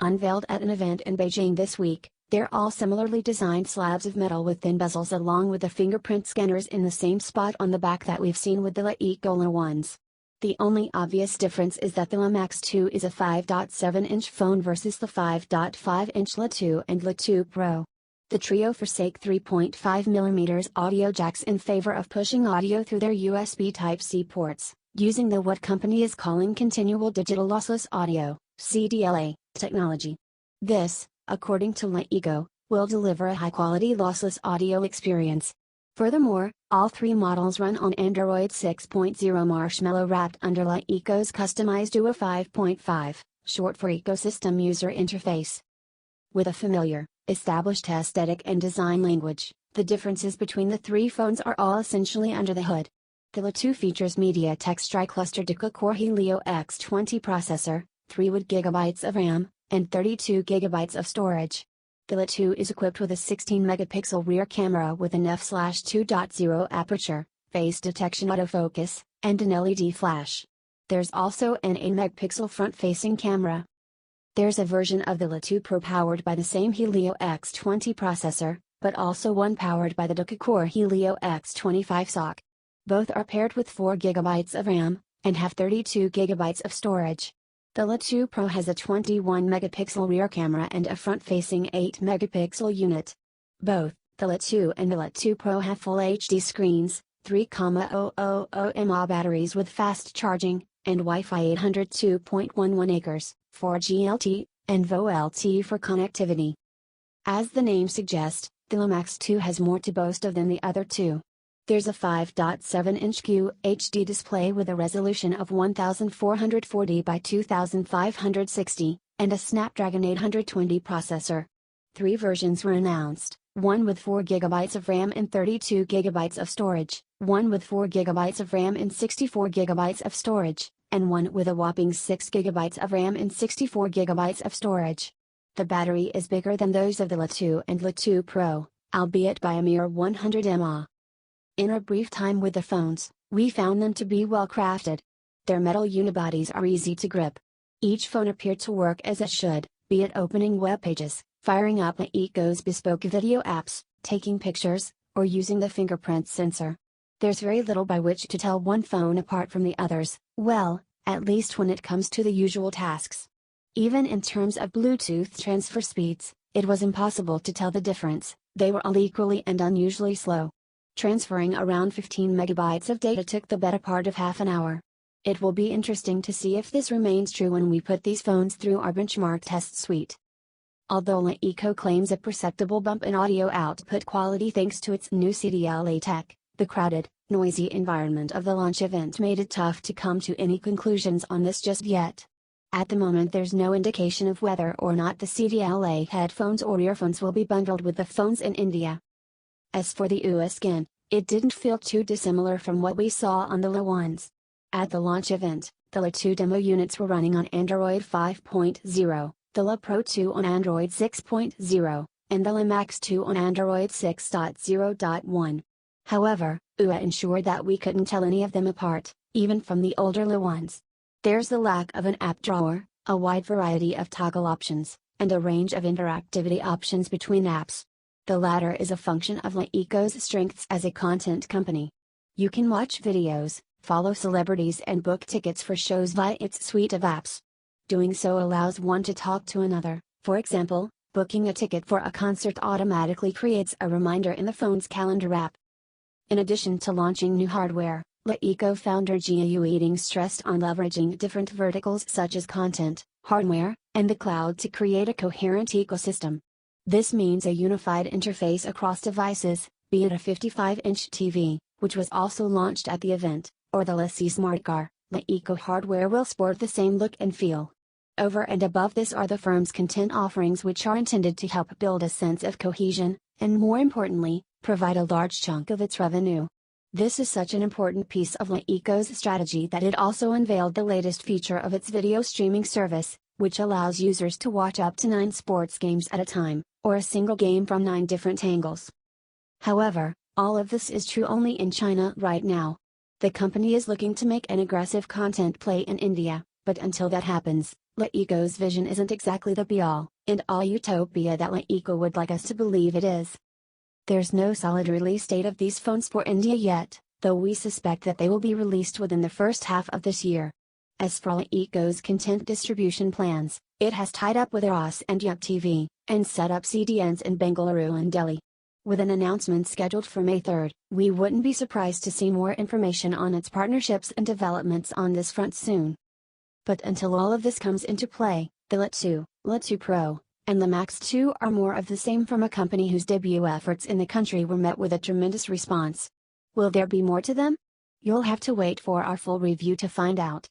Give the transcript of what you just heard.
Unveiled at an event in Beijing this week, they're all similarly designed slabs of metal with thin bezels along with the fingerprint scanners in the same spot on the back that we've seen with the LeEco ones. The only obvious difference is that the LeMax 2 is a 5.7-inch phone versus the 5.5-inch Le2 and Le2 Pro. The trio forsake 3.5mm audio jacks in favor of pushing audio through their USB Type-C ports, using the what company is calling Continual Digital Lossless Audio, CDLA, technology. This, according to LeEco, will deliver a high-quality lossless audio experience. Furthermore, all three models run on Android 6.0 Marshmallow wrapped under LeEco's customized UA 5.5, short for Ecosystem User Interface. With a familiar, established aesthetic and design language, the differences between the three phones are all essentially under the hood. The Le2 features MediaTek's tri-cluster deca-core Helio X20 processor, 3 GB of RAM, and 32 GB of storage. The Le2 is equipped with a 16-megapixel rear camera with an f/2.0 aperture, face detection autofocus, and an LED flash. There's also an 8-megapixel front-facing camera. There's a version of the Le2 Pro powered by the same Helio X20 processor, but also one powered by the deca-core Helio X25 SoC. Both are paired with 4 GB of RAM, and have 32 GB of storage. The Le2 Pro has a 21-megapixel rear camera and a front-facing 8-megapixel unit. Both, the Le2 and the Le2 Pro have Full HD screens, 3,000 mAh batteries with fast charging, and Wi-Fi 802.11 acres, 4G LTE, and VoLTE for connectivity. As the name suggests, the LeMax 2 has more to boast of than the other two. There's a 5.7-inch QHD display with a resolution of 1440 by 2560, and a Snapdragon 820 processor. 3 versions were announced, one with 4 GB of RAM and 32 GB of storage, one with 4 GB of RAM and 64 GB of storage, and one with a whopping 6 GB of RAM and 64 GB of storage. The battery is bigger than those of the Le2 and Le2 Pro, albeit by a mere 100 mAh. In our brief time with the phones, we found them to be well crafted. Their metal unibodies are easy to grip. Each phone appeared to work as it should, be it opening web pages, firing up LeEco's bespoke video apps, taking pictures, or using the fingerprint sensor. There's very little by which to tell one phone apart from the others, well, at least when it comes to the usual tasks. Even in terms of Bluetooth transfer speeds, it was impossible to tell the difference, they were all equally and unusually slow. Transferring around 15 megabytes of data took the better part of half an hour. It will be interesting to see if this remains true when we put these phones through our benchmark test suite. Although LeEco claims a perceptible bump in audio output quality thanks to its new CDLA tech, the crowded, noisy environment of the launch event made it tough to come to any conclusions on this just yet. At the moment there's no indication of whether or not the CDLA headphones or earphones will be bundled with the phones in India. As for the UA skin, it didn't feel too dissimilar from what we saw on the Le1s. At the launch event, the Le2 demo units were running on Android 5.0, the Le Pro 2 on Android 6.0, and the LeMax 2 on Android 6.0.1. However, UA ensured that we couldn't tell any of them apart, even from the older Le1s. There's the lack of an app drawer, a wide variety of toggle options, and a range of interactivity options between apps. The latter is a function of LeEco's strengths as a content company. You can watch videos, follow celebrities and book tickets for shows via its suite of apps. Doing so allows one to talk to another, for example, booking a ticket for a concert automatically creates a reminder in the phone's calendar app. In addition to launching new hardware, LeEco founder Jiayou Eating stressed on leveraging different verticals such as content, hardware, and the cloud to create a coherent ecosystem. This means a unified interface across devices, be it a 55-inch TV, which was also launched at the event, or the LeC Smart Car. LeEco hardware will sport the same look and feel. Over and above this are the firm's content offerings which are intended to help build a sense of cohesion, and more importantly, provide a large chunk of its revenue. This is such an important piece of LeEco's strategy that it also unveiled the latest feature of its video streaming service, which allows users to watch up to 9 sports games at a time, or a single game from 9 different angles. However, all of this is true only in China right now. The company is looking to make an aggressive content play in India, but until that happens, LeEco's vision isn't exactly the be-all and all utopia that LeEco would like us to believe it is. There's no solid release date of these phones for India yet, though we suspect that they will be released within the first half of this year. As for LeEco's content distribution plans, it has tied up with Eros and Yup TV, and set up CDNs in Bengaluru and Delhi. With an announcement scheduled for May 3rd, we wouldn't be surprised to see more information on its partnerships and developments on this front soon. But until all of this comes into play, the LE2 Pro, and the Max 2 are more of the same from a company whose debut efforts in the country were met with a tremendous response. Will there be more to them? You'll have to wait for our full review to find out.